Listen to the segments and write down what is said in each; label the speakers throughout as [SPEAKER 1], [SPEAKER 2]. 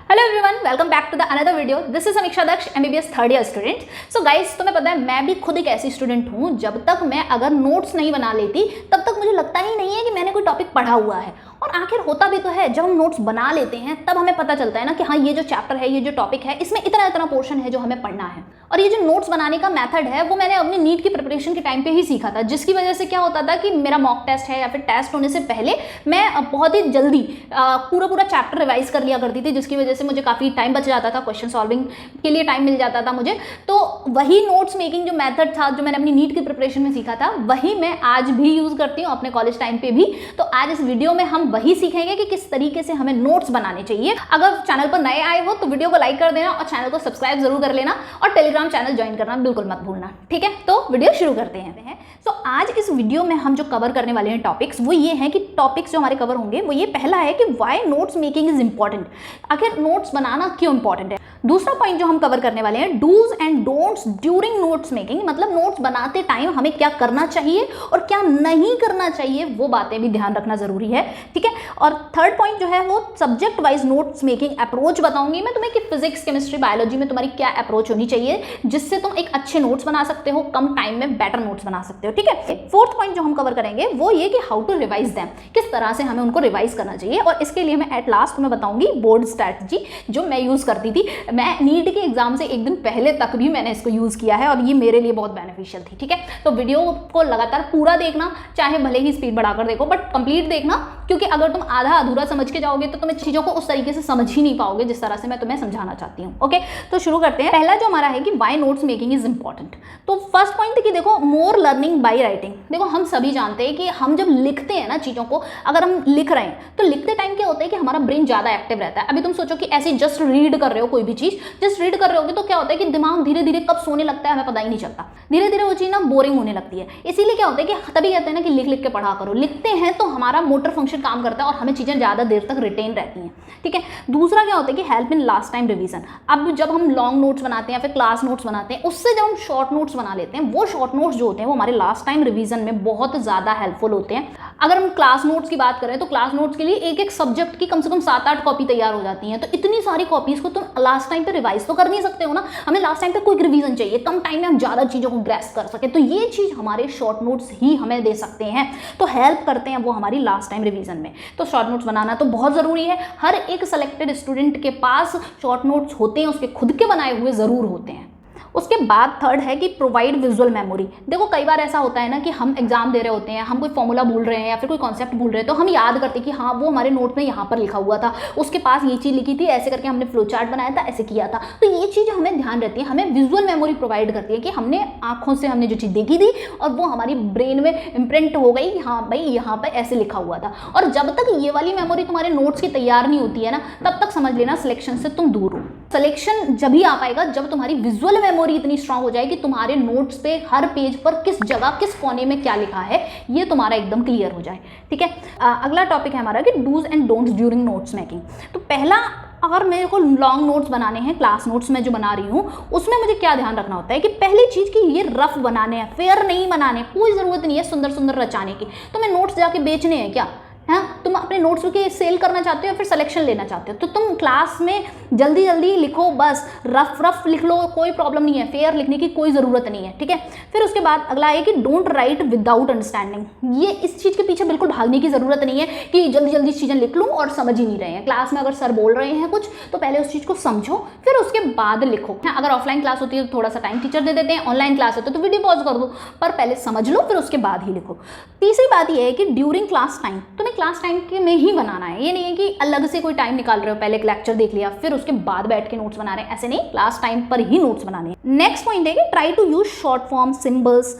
[SPEAKER 1] Hello everyone, welcome back to the another video. This is Sameeksha Daksh, MBBS third year student. So guys, तुम्हें पता है मैं भी खुद एक ऐसी स्टूडेंट हूँ जब तक मैं अगर नोट्स नहीं बना लेती तब तक मुझे लगता ही नहीं है कि मैंने कोई टॉपिक पढ़ा हुआ है। और आखिर होता भी तो है, जब हम नोट्स बना लेते हैं तब हमें पता चलता है ना कि हाँ, ये जो चैप्टर है, ये जो टॉपिक है, इसमें इतना इतना पोर्शन है जो हमें पढ़ना है। और ये जो नोट्स बनाने का मेथड है वो मैंने अपनी नीट की प्रिपरेशन के टाइम पे ही सीखा था, जिसकी वजह से क्या होता था कि मेरा मॉक टेस्ट है या फिर टेस्ट होने से पहले मैं बहुत ही जल्दी पूरा चैप्टर रिवाइज कर लिया करती थी, जिसकी वजह से मुझे काफ़ी टाइम बच जाता था, क्वेश्चन सॉल्विंग के लिए टाइम मिल जाता था मुझे। तो वही नोट्स मेकिंग जो मेथड था जो मैंने अपनी नीट की प्रिपरेशन में सीखा था, वही मैं आज भी यूज़ करती हूँ अपने कॉलेज टाइम पे भी। तो आज इस वीडियो में हम वही सीखेंगे कि किस तरीके से हमें नोट्स बनाने चाहिए। अगर चैनल पर नए आए हो तो वीडियो को लाइक कर देना और चैनल को सब्सक्राइब जरूर कर लेना और टेलीग्राम चैनल ज्वाइन करना बिल्कुल मत भूलना, ठीक है। तो वीडियो शुरू करते हैं। सो आज इस वीडियो में हम जो कवर करने वाले हैं टॉपिक्स, वो ये हैं कि टॉपिक्स जो हमारे कवर होंगे वो ये पहला है कि why notes making is important, आखिर नोट्स बनाना क्यों इंपॉर्टेंट है। दूसरा पॉइंट जो हम कवर करने वाले हैं, dos and don'ts during notes making, मतलब नोट्स बनाते टाइम हमें क्या करना चाहिए और क्या नहीं करना चाहिए, वो बातें भी ध्यान रखना जरूरी है, ठीक है। और थर्ड पॉइंट जो है वो subject wise notes making approach बताऊंगी मैं तुम्हें कि फिजिक्स, केमिस्ट्री, बायोलॉजी में तुम्हारी क्या अप्रोच होनी चाहिए जिससे तुम एक अच्छे नोट्स बना सकते हो, कम टाइम में बेटर नोट्स बना सकते हो, ठीक है। फोर्थ पॉइंट जो हम कवर करेंगे वो ये कि हाउ टू रिवाइज देम, किस तरह से हमें उनको रिवाइज करना चाहिए। और इसके लिए मैं एट लास्ट तुम्हें बताऊंगी बोर्ड स्ट्रैटेजी जो मैं यूज करती थी। मैं नीट के एग्जाम से एक दिन पहले तक भी मैंने इसको यूज किया है और ये मेरे लिए बहुत बेनिफिशियल थी, ठीक है। तो वीडियो को लगातार पूरा देखना, चाहे भले ही स्पीड बढ़ाकर देखो बट कंप्लीट देखना, क्योंकि अगर तुम आधा अधूरा समझ के जाओगे तो तुम चीजों को उस तरीके से समझ ही नहीं पाओगे जिस तरह से मैं तुम्हें समझाना चाहती हूँ। ओके, तो शुरू करते हैं। पहला जो हमारा है कि why notes making is important. तो फर्स्ट पॉइंट कि देखो, मोर लर्निंग बाय राइटिंग। देखो, हम सभी जानते हैं कि हम जब लिखते हैं ना चीजों को, अगर हम लिख रहे हैं तो लिखते टाइम क्या होता है कि हमारा ब्रेन ज्यादा एक्टिव रहता है। अभी तुम सोचो कि ऐसे जस्ट रीड कर रहे हो, कोई भी चीज जस्ट रीड कर रहे होगे तो क्या होता है कि दिमाग धीरे धीरे कब सोने लगता है हमें पता ही नहीं चलता। धीरे धीरे वो चीज ना बोरिंग होने लगती है। इसीलिए क्या होता है कि तभी कहते हैं ना कि लिख लिख के पढ़ा करो। लिखते हैं तो हमारा मोटर फंक्शन काम करता है और हमें चीजें ज्यादा देर तक रिटेन रहती हैं, ठीक है। दूसरा क्या होता है कि help in last time revision. अब जब हम लॉन्ग नोट्स बनाते हैं या फिर क्लास नोट्स बनाते हैं, उससे जब हम शॉर्ट नोट्स बना लेते हैं, वो शॉर्ट नोट्स जो होते हैं वो हमारे लास्ट टाइम रिवीजन में बहुत ज्यादा हेल्पफुल होते हैं। अगर हम क्लास नोट्स की बात करें तो क्लास नोट्स के लिए एक एक सब्जेक्ट की कम से कम 7-8 कॉपी तैयार हो जाती हैं। तो इतनी सारी कॉपीज को तुम लास्ट टाइम पे रिवाइज तो कर नहीं सकते हो ना। हमें लास्ट टाइम पे क्विक रिवीजन चाहिए, कम टाइम में हम ज्यादा चीजों को ग्रैस्प कर सके। तो ये चीज हमारे शॉर्ट नोट्स ही हमें दे सकते हैं, तो हेल्प करते हैं वो हमारी लास्ट टाइम रिवीजन में। तो शॉर्ट नोट्स बनाना तो बहुत जरूरी है। हर एक सेलेक्टेड स्टूडेंट के पास शॉर्ट नोट्स होते हैं, उसके खुद के बनाए हुए जरूर होते हैं। उसके बाद थर्ड है कि प्रोवाइड विजुअल मेमोरी। देखो, कई बार ऐसा होता है ना कि हम एग्जाम दे रहे होते हैं, हम कोई फॉर्मूला भूल रहे हैं या फिर कोई कॉन्सेप्ट भूल रहे हैं, तो हम याद करते हैं कि हाँ, वो हमारे नोट में यहाँ पर लिखा हुआ था, उसके पास ये चीज़ लिखी थी, ऐसे करके हमने फ्लो चार्ट बनाया था, ऐसे किया था। तो ये चीज़ हमें ध्यान रहती है, हमें विजुअल मेमोरी प्रोवाइड करती है कि हमने आंखों से हमने जो चीज़ देखी थी और वो हमारी ब्रेन में इम्प्रिंट हो गई कि हाँ भाई, यहाँ पर ऐसे लिखा हुआ था। और जब तक ये वाली मेमोरी तुम्हारे नोट्स की तैयार नहीं होती है ना, तब तक समझ लेना सिलेक्शन से तुम दूर हो। सिलेक्शन जब ही आ पाएगा जब तुम्हारी विजुअल मेमोरी इतनी स्ट्रांग हो जाए कि तुम्हारे नोट्स पे हर पेज पर किस जगह किस कोने में क्या लिखा है ये तुम्हारा एकदम क्लियर हो जाए, ठीक है। अगला टॉपिक है हमारा कि dos and don'ts during notes making. तो पहला, अगर मेरे को लॉन्ग नोट्स बनाने हैं, क्लास नोट्स में जो बना रही हूँ, उसमें मुझे क्या ध्यान रखना होता है कि पहली चीज़ कि ये रफ बनाने हैं, फेयर नहीं बनाने। कोई ज़रूरत नहीं है सुंदर सुंदर रचाने की। तो मैं नोट्स जाके बेचने हैं क्या? हाँ, तुम अपने नोट्स के सेल करना चाहते हो या फिर सिलेक्शन लेना चाहते हो, तो तुम क्लास में जल्दी जल्दी लिखो, बस रफ लिख लो, कोई प्रॉब्लम नहीं है। फेयर लिखने की कोई ज़रूरत नहीं है, ठीक है। फिर उसके बाद अगला है कि डोंट राइट विदाउट अंडरस्टैंडिंग। ये इस चीज़ के पीछे बिल्कुल भागने की ज़रूरत नहीं है कि जल्दी जल्दी चीज़ें लिख लूँ और समझ ही नहीं रहे हैं। क्लास में अगर सर बोल रहे हैं कुछ तो पहले उस चीज़ को समझो, फिर उसके बाद लिखो। हाँ, अगर ऑफलाइन क्लास होती है तो थोड़ा सा टाइम टीचर दे देते हैं, ऑनलाइन क्लास होती है तो वीडियो पॉज कर दो, पर पहले समझ लो फिर उसके बाद ही लिखो। तीसरी बात यह है कि ड्यूरिंग क्लास टाइम, तुम्हें क्लास टाइम के में ही बनाना है। ये नहीं है कि अलग से कोई टाइम निकाल रहे हो, पहले एक लेक्चर देख लिया फिर उसके बाद बैठ के नोट्स बना रहे हैं, ऐसे नहीं, क्लास टाइम पर ही नोट्स बनाने हैं। नेक्स्ट पॉइंट है कि try to use short form symbols,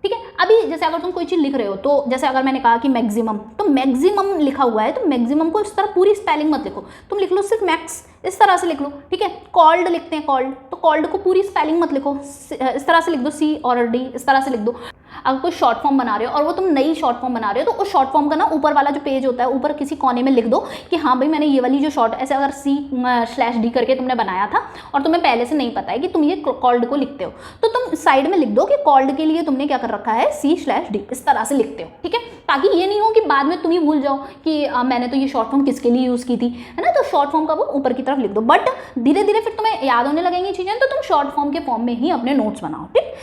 [SPEAKER 1] ठीक है। अभी जैसे अगर तुम कोई चीज लिख रहे हो तो जैसे अगर मैंने कहा कि मैक्सिमम, तो मैक्सिमम लिखा हुआ है तो मैक्सिमम को इस तरह पूरी स्पेलिंग मत लिखो, तुम लिख लो सिर्फ मैक्स, इस तरह से लिख लो, ठीक है। कॉल्ड लिखते हैं कॉल्ड, तो कॉल्ड को पूरी स्पेलिंग मत लिखो, इस तरह से लिख दो, सी और डी इस तरह से लिख दो। अगर कोई शॉर्ट फॉर्म बना रहे हो और वो तुम नई शॉर्ट फॉर्म बना रहे हो तो उस शॉर्ट फॉर्म का ना ऊपर वाला जो पेज होता है ऊपर किसी कोने में लिख दो कि हाँ भाई मैंने ये वाली जो शॉर्ट, ऐसे अगर C/D करके तुमने बनाया था और तुम्हें पहले से नहीं पता है कि तुम ये कॉल्ड को लिखते हो, तो तुम साइड में लिख दो कि कॉल्ड के लिए तुमने क्या कर रखा है C/D, इस तरह से लिखते हो, ठीक है, ताकि ये नहीं हो कि बाद में तुम ही भूल जाओ कि मैंने तो ये शॉर्ट फॉर्म किसके लिए यूज़ की थी, है ना। तो शॉर्ट फॉर्म का वो ऊपर की तरफ लिख दो, बट धीरे धीरे फिर तुम्हें याद होने लगेंगी चीज़ें, तो तुम शॉर्ट फॉर्म के फॉर्म में ही अपने नोट्स बनाओ, ठीक।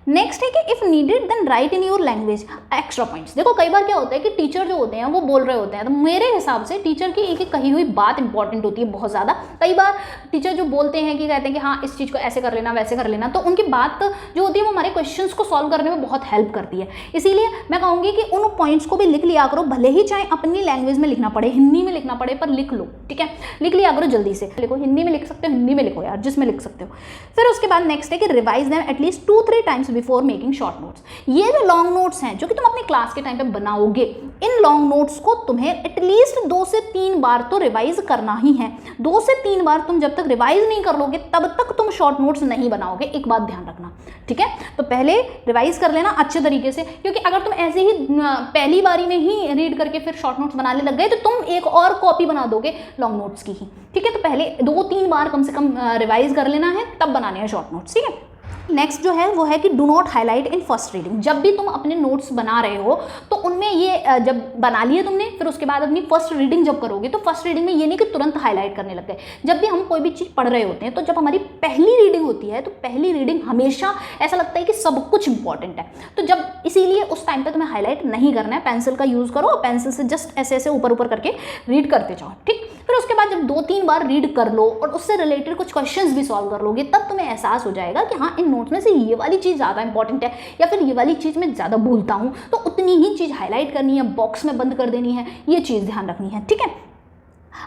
[SPEAKER 1] नेक्स्ट है कि if needed then write in your language extra points. देखो कई बार क्या होता है कि टीचर जो होते हैं वो बोल रहे होते हैं, तो मेरे हिसाब से टीचर की एक कही हुई बात इंपॉर्टेंट होती है बहुत ज़्यादा। कई बार टीचर जो बोलते हैं कि कहते हैं कि हाँ इस चीज़ को ऐसे कर लेना वैसे कर लेना, तो उनकी बात जो होती है वो हमारे क्वेश्चंस को सॉल्व करने में बहुत हेल्प करती है। इसीलिए मैं कहूँगी कि उन पॉइंट्स को भी लिख लिया करो, भले ही चाहे अपनी लैंग्वेज में लिखना पड़े, हिंदी में लिखना पड़े, पर लिख लो, ठीक है, लिख लिया करो जल्दी से। लिखो, हिंदी में लिख सकते हो हिंदी में लिखो यार, जिसमें लिख सकते हो। फिर उसके बाद नेक्स्ट है कि revise them at least 2-3 times before making short notes. ये जो लॉन्ग नोट्स हैं जो कि तुम अपने क्लास के टाइम पे बनाओगे, इन लॉन्ग नोट्स को तुम्हें एटलीस्ट 2 से 3 बार तो रिवाइज करना ही है। 2 से 3 बार तुम जब तक रिवाइज नहीं कर लोगे तब तक तुम शॉर्ट नोट्स नहीं बनाओगे, एक बात ध्यान रखना, ठीक है। तो पहले रिवाइज कर लेना अच्छे तरीके से, क्योंकि अगर तुम ऐसे ही पहली बारी में ही रीड करके फिर शॉर्ट नोट्स बनाने लग गए तो तुम एक और कॉपी बना दोगे लॉन्ग नोट्स की ही, ठीक है। तो पहले 2-3 बार कम से कम रिवाइज कर लेना है, तब बनाने हैं शॉर्ट नोट्स, ठीक है। नेक्स्ट जो है वो है कि do not highlight in first reading. जब भी तुम अपने नोट्स बना रहे हो तो उनमें ये जब बना लिए तुमने, फिर उसके बाद अपनी फर्स्ट रीडिंग जब करोगे तो फर्स्ट रीडिंग में ये नहीं कि तुरंत हाईलाइट करने लग गए। जब भी हम कोई भी चीज़ पढ़ रहे होते हैं तो जब हमारी पहली रीडिंग होती है तो पहली रीडिंग हमेशा ऐसा लगता है कि सब कुछ इंपॉर्टेंट है, तो जब इसीलिए उस टाइम पर तुम्हें हाईलाइट नहीं करना है, पेंसिल का यूज़ करो और पेंसिल से जस्ट ऐसे ऐसे ऊपर ऊपर करके रीड करते जाओ, ठीक। फिर उसके बाद जब 2-3 बार रीड कर लो और उससे रिलेटेड कुछ क्वेश्चंस भी सॉल्व कर लोगे, तब तुम्हें एहसास हो जाएगा कि हाँ इन नोट्स में से ये वाली चीज़ ज़्यादा इंपॉर्टेंट है या फिर ये वाली चीज़ मैं ज़्यादा भूलता हूँ, तो उतनी ही चीज़ हाईलाइट करनी है, बॉक्स में बंद कर देनी है, ये चीज़ ध्यान रखनी है, ठीक है।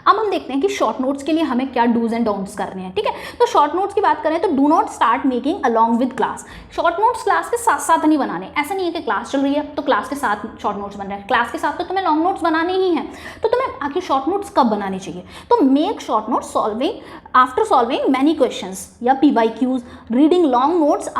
[SPEAKER 1] अब हम देखते हैं कि शॉर्ट नोट्स के लिए हमें क्या डूज एंड डोंट्स करने हैं, ठीक है। तो शॉर्ट नोट्स की बात करें तो do not start making along with class. Short notes class के साथ साथ नहीं बनाने, ऐसा नहीं है कि क्लास चल रही है तो क्लास के साथ शॉर्ट नोट्स बन रहे हैं, क्लास के साथ तो तुम्हें लॉन्ग नोट्स बनाने ही हैं। तो तुम्हें आखिर शॉर्ट नोट्स कब बनाने चाहिए, तो make short notes solving after solving many questions या PYQs, reading long notes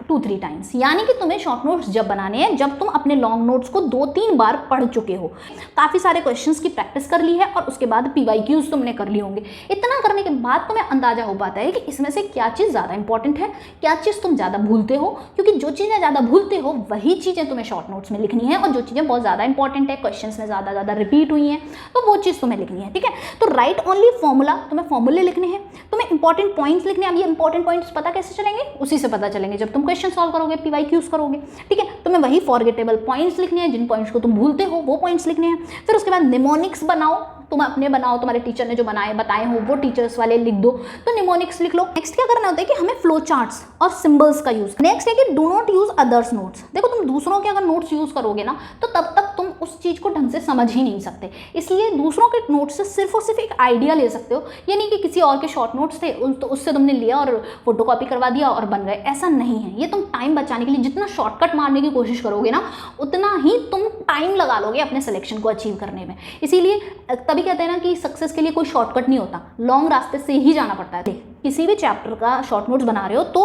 [SPEAKER 1] 2-3 times. यानी कि तुम्हें शॉर्ट नोट्स जब बनाने हैं जब तुम अपने लॉन्ग नोट्स को 2-3 बार पढ़ चुके हो, काफ़ी सारे क्वेश्चंस की प्रैक्टिस कर ली है और उसके बाद PYQs तुमने कर लिए होंगे। इतना करने के बाद तुम्हें अंदाजा हो पाता है कि इसमें से क्या चीज़ ज़्यादा इंपॉर्टेंट है, क्या चीज़ तुम ज़्यादा भूलते हो, क्योंकि जो चीज़ें ज़्यादा भूलते हो वही चीज़ें तुम्हें शॉर्ट नोट्स में लिखनी है और जो चीज़ें बहुत ज़्यादा इंपॉर्टेंट है, क्वेश्चन में ज़्यादा रिपीट हुई हैं, तो वो चीज़ तुम्हें लिखनी है, ठीक है। तो राइट ओनली फॉर्मूला, तुम्हें फॉर्मूले लिखने हैं, तुम्हें इंपॉर्टेंट पॉइंट्स लिखने हैं। अब ये इंपॉर्टेंट पॉइंट्स पता कैसे चलेंगे, उसी से पता चलेंगे जब तुम क्वेश्चन सॉल्व करोगे, PYQs करोगे, ठीक है। तुम्हें वही फॉरगेटेबल पॉइंट्स लिखने हैं, जिन पॉइंट्स को तुम भूलते हो वो पॉइंट्स लिखने हैं। फिर उसके बाद निमोनिक्स बनाओ, तुम अपने बनाओ, तुम्हारे टीचर ने जो बताए हो वो टीचर्स वाले लिख दो, तो निमोनिक्स लिख लो। नेक्स्ट क्या करना होता है कि हमें फ्लो चार्ट्स और सिंबल्स का यूज। नेक्स्ट है कि do not use others notes. देखो तुम दूसरों के अगर नोट्स यूज करोगे ना तो तब तक तुम उस चीज को ढंग से समझ ही नहीं सकते, इसलिए दूसरों के नोट्स से सिर्फ और सिर्फ एक आइडिया ले सकते हो। ये नहीं कि किसी और के शॉर्ट नोट्स थे तो उससे तुमने लिया और फोटो कॉपी करवा दिया और बन गए, ऐसा नहीं है। ये तुम टाइम बचाने के लिए जितना शॉर्टकट मारने की कोशिश करोगे ना उतना ही तुम टाइम लगा लोगे अपने सिलेक्शन को अचीव करने में। इसीलिए तभी कहते हैं ना कि सक्सेस के लिए कोई शॉर्टकट नहीं होता, लॉन्ग रास्ते से ही जाना पड़ता है। किसी भी चैप्टर का शॉर्ट नोट्स बना रहे हो तो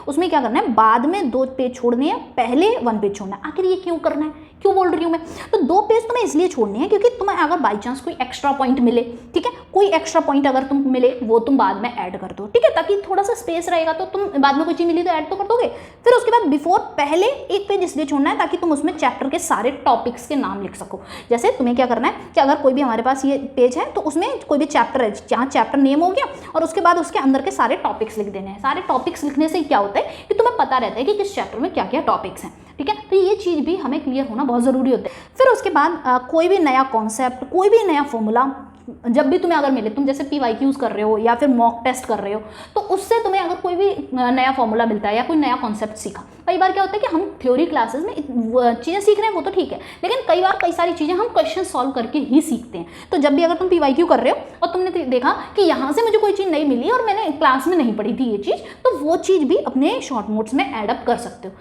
[SPEAKER 1] उसमें क्या करना है, बाद में 2 पेज छोड़ने हैं, पहले 1 पेज छोड़ना है। आखिर ये क्यों करना है, क्यों बोल रही हूँ मैं, तो 2 पेज तुम्हें इसलिए छोड़ने हैं क्योंकि तुम्हें अगर बाई चांस कोई एक्स्ट्रा पॉइंट मिले, ठीक है, कोई एक्स्ट्रा पॉइंट अगर तुम मिले वो तुम बाद में ऐड कर दो, ठीक है, ताकि थोड़ा सा स्पेस रहेगा तो तुम बाद में कोई चीज़ मिली तो ऐड तो कर दोगे। फिर उसके बाद बिफोर पहले 1 पेज इसलिए छोड़ना है ताकि तुम उसमें चैप्टर के सारे टॉपिक्स के नाम लिख सको। जैसे तुम्हें क्या करना है कि अगर कोई भी हमारे पास ये पेज है तो उसमें कोई भी चैप्टर है, जहाँ चैप्टर नेम हो गया और उसके बाद उसके अंदर के सारे टॉपिक्स लिख देने हैं। सारे टॉपिक्स लिखने से क्या होता है कि तुम्हें पता रहता है कि किस चैप्टर में क्या क्या टॉपिक्स हैं, ठीक है। तो ये चीज़ भी हमें क्लियर होना बहुत ज़रूरी होता है। फिर उसके बाद कोई भी नया कॉन्सेप्ट, कोई भी नया फॉर्मूला जब भी तुम्हें अगर मिले, तुम जैसे PYQs कर रहे हो या फिर मॉक टेस्ट कर रहे हो, तो उससे तुम्हें अगर कोई भी नया फॉर्मूला मिलता है या कोई नया कॉन्सेप्ट सीखा। कई बार क्या होता है कि हम थ्योरी क्लासेस में चीज़ें सीख रहे हैं वो तो ठीक है, लेकिन कई बार कई सारी चीज़ें हम क्वेश्चन सॉल्व करके ही सीखते हैं। तो जब भी अगर तुम PYQ कर रहे हो और तुमने देखा कि यहाँ से मुझे कोई चीज़ नहीं मिली और मैंने क्लास में नहीं पढ़ी थी ये चीज़, तो वो चीज़ भी अपने शॉर्ट नोट्स में ऐड अप कर सकते हो।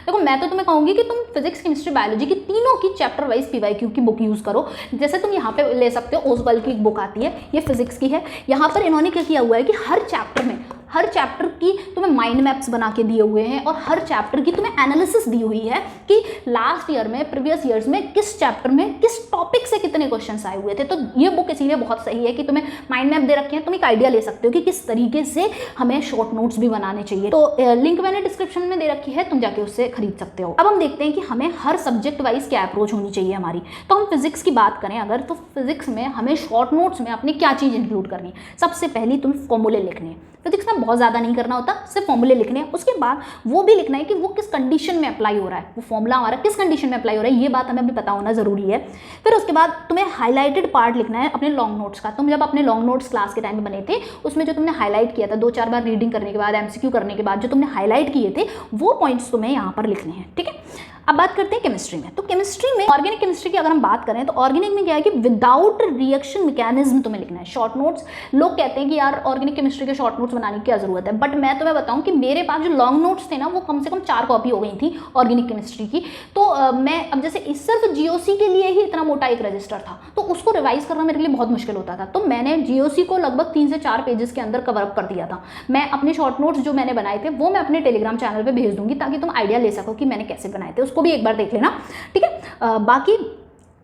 [SPEAKER 1] देखो मैं तो तुम्हें कहूँगी कि तुम फिजिक्स, केमिस्ट्री, बायोलॉजी की तीनों की चैप्टर वाइज PYQ की बुक यूज़ करो। जैसे तुम यहाँ पे ले सकते हो, ओसवाल की एक बुक आती है, ये फिजिक्स की है। यहाँ पर इन्होंने क्या किया हुआ है कि हर चैप्टर में हर चैप्टर की तुम्हें माइंड मैप्स बना के दिए हुए हैं और हर चैप्टर की तुम्हें एनालिसिस दी हुई है कि लास्ट ईयर में, प्रीवियस ईयर्स में किस चैप्टर में किस टॉपिक से कितने क्वेश्चंस आए हुए थे। तो ये बुक इसीलिए बहुत सही है कि तुम्हें माइंड मैप दे रखे हैं, तुम एक आइडिया ले सकते हो कि किस तरीके से हमें शॉर्ट नोट्स भी बनाने चाहिए। तो लिंक मैंने डिस्क्रिप्शन में दे रखी है, तुम जाके उससे खरीद सकते हो। अब हम देखते हैं कि हमें हर सब्जेक्ट वाइज क्या अप्रोच होनी चाहिए हमारी। तो हम फिजिक्स की बात करें अगर, तो फिजिक्स में हमें शॉर्ट नोट्स में अपनी क्या चीज़ इंक्लूड करनी है। सबसे पहली तुम्हें फॉर्मूले लिखने हैं। फिजिक्स में बहुत ज़्यादा नहीं करना होता, सिर्फ फॉर्मूले लिखने हैं। उसके बाद वो भी लिखना है कि वो किस कंडीशन में अप्लाई हो रहा है, वो फॉर्मूला हमारा किस कंडीशन में अप्लाई हो रहा है, ये बात हमें अभी पता होना जरूरी है। फिर उसके बाद तुम्हें हाईलाइटेड पार्ट लिखना है अपने लॉन्ग नोट्स का। तुम जब अपने लॉन्ग नोट्स क्लास के टाइम में बने थे, उसमें जो तुमने हाईलाइट किया था 2-4 बार रीडिंग करने के बाद, MCQ करने के बाद जो तुमने हाईलाइट किए थे, वो पॉइंट्स तुम्हें यहाँ पर लिखने हैं। ठीक है, अब बात करते हैं केमिस्ट्री में। तो केमिस्ट्री में, ऑर्गेनिक केमिस्ट्री की अगर हम बात करें तो ऑर्गेनिक में क्या है कि विदाउट रिएक्शन मैकेनिज्म तुम्हें लिखना है शॉर्ट नोट्स। लोग कहते हैं कि यार ऑर्गेनिक केमिस्ट्री के शॉर्ट नोट्स बनाने की क्या जरूरत है, बट मैं तुम्हें बताऊं कि मेरे पास जो लॉन्ग नोट्स थे ना, वो कम से कम 4 कॉपी हो गई थी ऑर्गेनिक केमिस्ट्री की। तो मैं अब जैसे इस सिर्फ GOC के लिए ही इतना मोटा एक रजिस्टर था, तो उसको रिवाइज करना मेरे लिए बहुत मुश्किल होता था। तो मैंने GOC को लगभग 3 से 4 पेजेस के अंदर कवर अप कर दिया था। मैं अपने शॉर्ट नोट्स जो मैंने बनाए थे वो मैं अपने टेलीग्राम चैनल पर भेज दूंगी, ताकि तुम आइडिया ले सको कि मैंने कैसे बनाए थे, उसको भी एक बार देख लेना। ठीक है, बाकी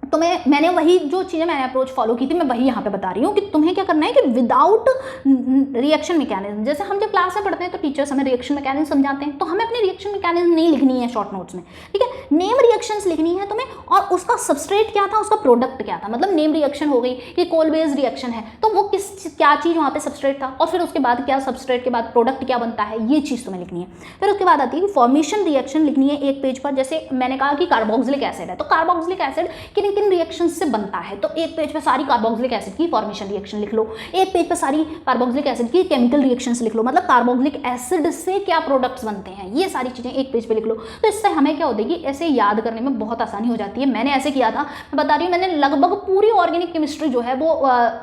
[SPEAKER 1] तो मैंने वही जो चीज़ें मैंने अप्रोच फॉलो की थी, मैं वही यहाँ पे बता रही हूँ कि तुम्हें क्या करना है कि विदाउट रिएक्शन मैकेनिज्म, जैसे हम जब क्लास में पढ़ते हैं तो टीचर्स हमें रिएक्शन मैकेनिज्म समझाते हैं, तो हमें अपनी रिएक्शन मैकेनिज्म नहीं लिखनी है शॉर्ट नोट्स में। ठीक है, नेम रिएक्शंस लिखनी है तुम्हें, और उसका सबस्ट्रेट क्या था, उसका प्रोडक्ट क्या था। मतलब नेम रिएक्शन हो गई कि कोल बेस रिएक्शन है, तो वो क्या चीज़ वहाँ पे सबस्ट्रेट था, और फिर उसके बाद क्या सबस्ट्रेट के बाद प्रोडक्ट क्या बनता है, ये चीज़ तुम्हें लिखनी है। फिर उसके बाद आती है फॉर्मेशन रिएक्शन लिखनी है एक पेज पर। जैसे मैंने कहा कि कार्बोक्सिलिक एसिड है, तो कार्बोक्सिलिक एसिड किन किन रिएक्शन से बनता है, तो एक पेज पे सारी कार्बोक्सिलिक एसिड की फॉर्मेशन रिएक्शन लिख लो, एक पेज पे सारी कार्बोक्सिलिक एसिड की केमिकल रिएक्शंस लिख लो, मतलब कार्बोक्सिलिक एसिड से क्या प्रोडक्ट्स बनते हैं, ये सारी चीजें एक पेज पे लिख लो। तो इससे हमें क्या होता है कि ऐसे याद करने में बहुत आसानी हो जाती है। मैंने ऐसे किया था, मैं बता रही हूँ, मैंने लगभग पूरी ऑर्गेनिक केमिस्ट्री जो है वो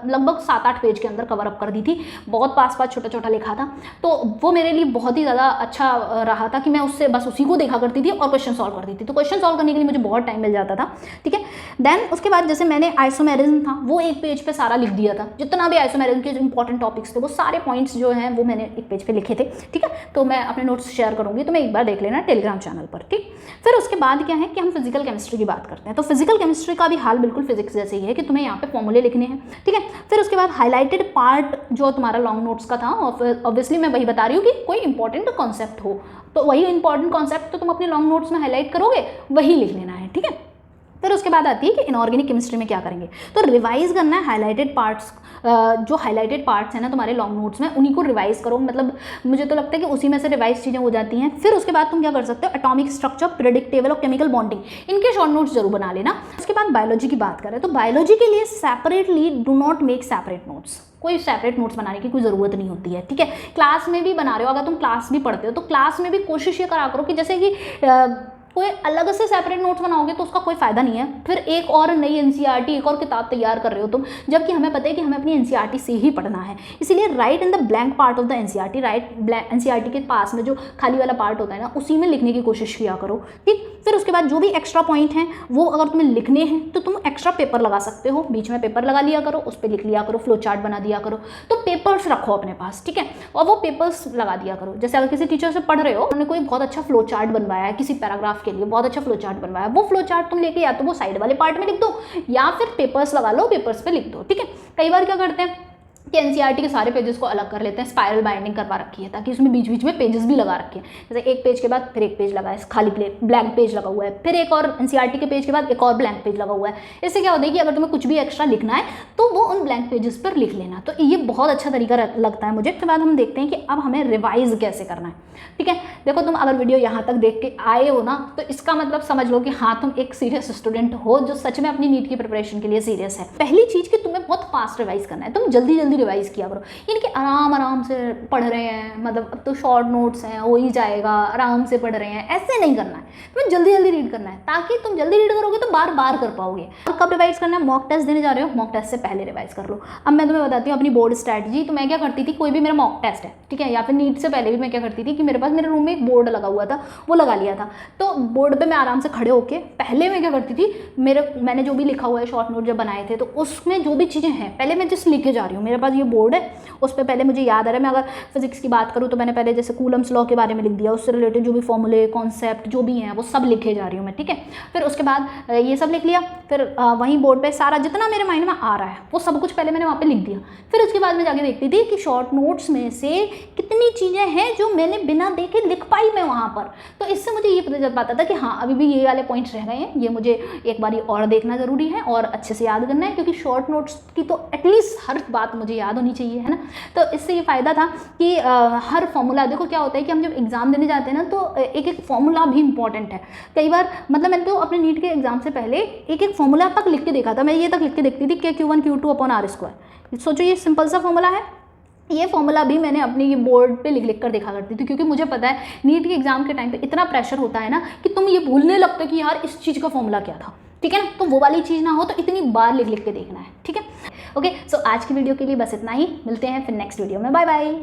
[SPEAKER 1] लगभग 7-8 पेज के अंदर कवर अप कर दी थी। बहुत पास छोटा छोटा लिखा था, तो वो मेरे लिए बहुत ही ज़्यादा अच्छा रहा था कि मैं उससे बस उसी को देखा करती थी और क्वेश्चन सॉल्व करती थी। तो क्वेश्चन सॉल्व करने के लिए मुझे बहुत टाइम मिल जाता था। ठीक है, देन उसके बाद जैसे मैंने आइसोमेरिज्म था वो एक पेज पे सारा लिख दिया था, जितना भी आइसोमेरिज्म के जो इंपॉर्टेंट टॉपिक्स थे वो सारे पॉइंट्स जो हैं वो मैंने एक पेज पे लिखे थे। ठीक है, तो मैं अपने नोट्स शेयर करूंगी, तो मैं एक बार देख लेना टेलीग्राम चैनल पर। ठीक, फिर उसके बाद क्या है कि हम फिजिकल केमिस्ट्री की बात करते हैं। तो फिजिकल केमिस्ट्री का भी हाल बिल्कुल फिजिक्स जैसे ही है कि तुम्हें यहाँ पे फॉर्मूले लिखने हैं। ठीक है, फिर उसके बाद हाईलाइटेड पार्ट जो तुम्हारा लॉन्ग नोट्स का था, ऑब्वियसली मैं वही बता रही हूँ कि कोई इंपॉर्टेंट कॉन्सेप्ट हो तो वही इंपॉर्टेंट कॉन्सेप्ट तो तुम अपने लॉन्ग नोट्स में हाईलाइट करोगे, वही लिख लेना है। ठीक है, फिर उसके बाद आती है कि इनऑर्गेनिक केमिस्ट्री में क्या करेंगे, तो रिवाइज करना है हाईलाइटेड पार्ट्स। जो हाईलाइटेड पार्ट्स हैं ना तुम्हारे लॉन्ग नोट्स में, उन्हीं को रिवाइज करो। मतलब मुझे तो लगता है कि उसी में से रिवाइज चीज़ें हो जाती हैं। फिर उसके बाद तुम क्या कर सकते हो, एटॉमिक स्ट्रक्चर, पीरियोडिक टेबल और केमिकल बॉन्डिंग, इनके शॉर्ट नोट्स जरूर बना लेना। उसके बाद बायोलॉजी की बात करें तो बायोलॉजी के लिए separately do not make separate notes, कोई सेपरेट नोट्स बनाने की कोई ज़रूरत नहीं होती है। ठीक है, क्लास में भी बना रहे हो, अगर तुम क्लास भी पढ़ते हो तो क्लास में भी कोशिश ये करा करो कि जैसे कि कोई अलग से सेपरेट नोट्स बनाओगे तो उसका कोई फायदा नहीं है। फिर एक और नई NCERT, एक और किताब तैयार कर रहे हो तुम, जबकि हमें पता है कि हमें अपनी NCERT से ही पढ़ना है। इसीलिए right in the blank part of the NCERT, NCERT के पास में जो खाली वाला पार्ट होता है ना, उसी में लिखने की कोशिश किया करो। ठीक, फिर उसके बाद जो भी एक्स्ट्रा पॉइंट हैं वो अगर तुम्हें लिखने हैं तो तुम एक्स्ट्रा पेपर लगा सकते हो, बीच में पेपर लगा लिया करो, उस पर लिख लिया करो, फ्लो चार्ट बना दिया करो। तो पेपर्स रखो अपने पास, ठीक है, और वो पेपर्स लगा दिया करो। जैसे अगर किसी टीचर से पढ़ रहे हो, उन्होंने कोई बहुत अच्छा फ्लो चार्ट बनवाया है किसी पैराग्राफ के लिए, बहुत अच्छा फ्लो चार्ट बनवाया, वो फ्लो चार्ट तुम लेके या तो वो साइड वाले पार्ट में लिख दो या फिर पेपर्स लगा लो, पेपर्स पे लिख दो। ठीक है, कई बार क्या करते हैं कि NCERT के सारे पेजेस को अलग कर लेते हैं, स्पाइरल बाइंडिंग करवा रखी है ताकि उसमें बीच बीच में पेजेस भी लगा रखे हैं। जैसे एक पेज के बाद फिर एक पेज लगा है, खाली ब्लैंक पेज लगा हुआ है, फिर एक और NCERT के पेज के बाद एक और ब्लैंक पेज लगा हुआ है। इससे क्या होता है कि अगर तुम्हें कुछ भी एक्स्ट्रा लिखना है तो वो उन ब्लैंक पेजेस पर लिख लेना। तो ये बहुत अच्छा तरीका लगता है मुझे। उसके बाद हम देखते हैं कि अब हमें रिवाइज कैसे करना है। ठीक है, देखो तुम अगर वीडियो यहाँ तक देख के आए हो ना, तो इसका मतलब समझ लो कि हाँ तुम एक सीरियस स्टूडेंट हो जो सच में अपनी नीट की प्रिपरेशन के लिए सीरियस है। पहली चीज़ कि तुम्हें बहुत फास्ट रिवाइज करना है, तुम जल्दी जल्दी रिवाइज किया करो। इनके आराम से पढ़ रहे हैं, मतलब अब तो शॉर्ट नोट्स हैं, हो ही जाएगा, आराम से पढ़ रहे हैं, ऐसे नहीं करना है। तुम्हें जल्दी जल्दी रीड करना है, ताकि तुम जल्दी रीड करोगे तो बार बार कर पाओगे। और कब रिवाइज करना है, मॉक टेस्ट देने जा रहे हो, मॉक टेस्ट से पहले रिवाइज कर लो। अब मैं तुम्हें बताती हूँ अपनी बोर्ड स्ट्रैटेजी। तो मैं क्या करती थी, कोई भी मेरा मॉक टेस्ट है, ठीक है, या फिर नीट से पहले भी मैं क्या करती थी कि मेरे पास मेरे रूम में एक बोर्ड लगा हुआ था, वो लगा लिया था। तो बोर्ड पे मैं आराम से खड़े होके पहले मैं क्या करती थी, मैंने जो भी लिखा हुआ है शॉर्ट नोट जब बनाए थे, तो उसमें जो भी चीज़ें हैं पहले मैं जस्ट लिख के जा रही हूँ। मेरे पास ये बोर्ड है, उस पर पहले मुझे याद आ रहा है, मैं अगर फिजिक्स की बात करूँ तो मैंने पहले जैसे कूलम्स लॉ के बारे में लिख दिया, उससे रिलेटेड जो भी फॉर्मूले कॉन्सेप्ट जो भी हैं वो सब लिखे जा रही हूँ मैं, ठीक है। फिर उसके बाद ये सब लिख लिया, फिर वहीं बोर्ड पे सारा जितना मेरे माइंड में आ रहा है वो सब कुछ पहले मैंने वहाँ पे लिख दिया। फिर उसके बाद मैं जाके देखती थी कि शॉर्ट नोट्स में से कितनी चीज़ें हैं जो मैंने बिना देखे लिख पाई मैं वहाँ पर। तो इससे मुझे ये पता चल पाता था कि हाँ अभी भी ये वाले पॉइंट्स रह गए हैं, ये मुझे एक बारी और देखना ज़रूरी है और अच्छे से याद करना है, क्योंकि शॉर्ट नोट्स की तो एटलीस्ट हर बात मुझे याद होनी चाहिए, है ना। तो इससे ये फ़ायदा था कि हर फॉर्मूला, देखो क्या होता है कि हम जब एग्ज़ाम देने जाते हैं ना तो एक एक फॉर्मूला भी इंपॉर्टेंट है। कई बार मतलब मैंने तो अपने नीट के एग्जाम से पहले एक एक फॉर्मूला तक लिख के देखा था, मैं ये तक लिख के देखती थी कि Q1 Q2 अपॉन R²। सोचो ये सिंपल सा फॉर्मूला है, ये फॉर्मूला भी मैंने अपनी ये बोर्ड पे लिख कर देखा करती थी, क्योंकि मुझे पता है नीट के एग्जाम के टाइम पे इतना प्रेशर होता है ना कि तुम ये भूलने लगते कि यार इस चीज़ का फॉर्मूला क्या था, ठीक है ना। तो वो वाली चीज़ ना हो तो इतनी बार लिख के देखना है, ठीक है। ओके, सो आज की वीडियो के लिए बस इतना ही, मिलते हैं फिर नेक्स्ट वीडियो में, बाय बाय।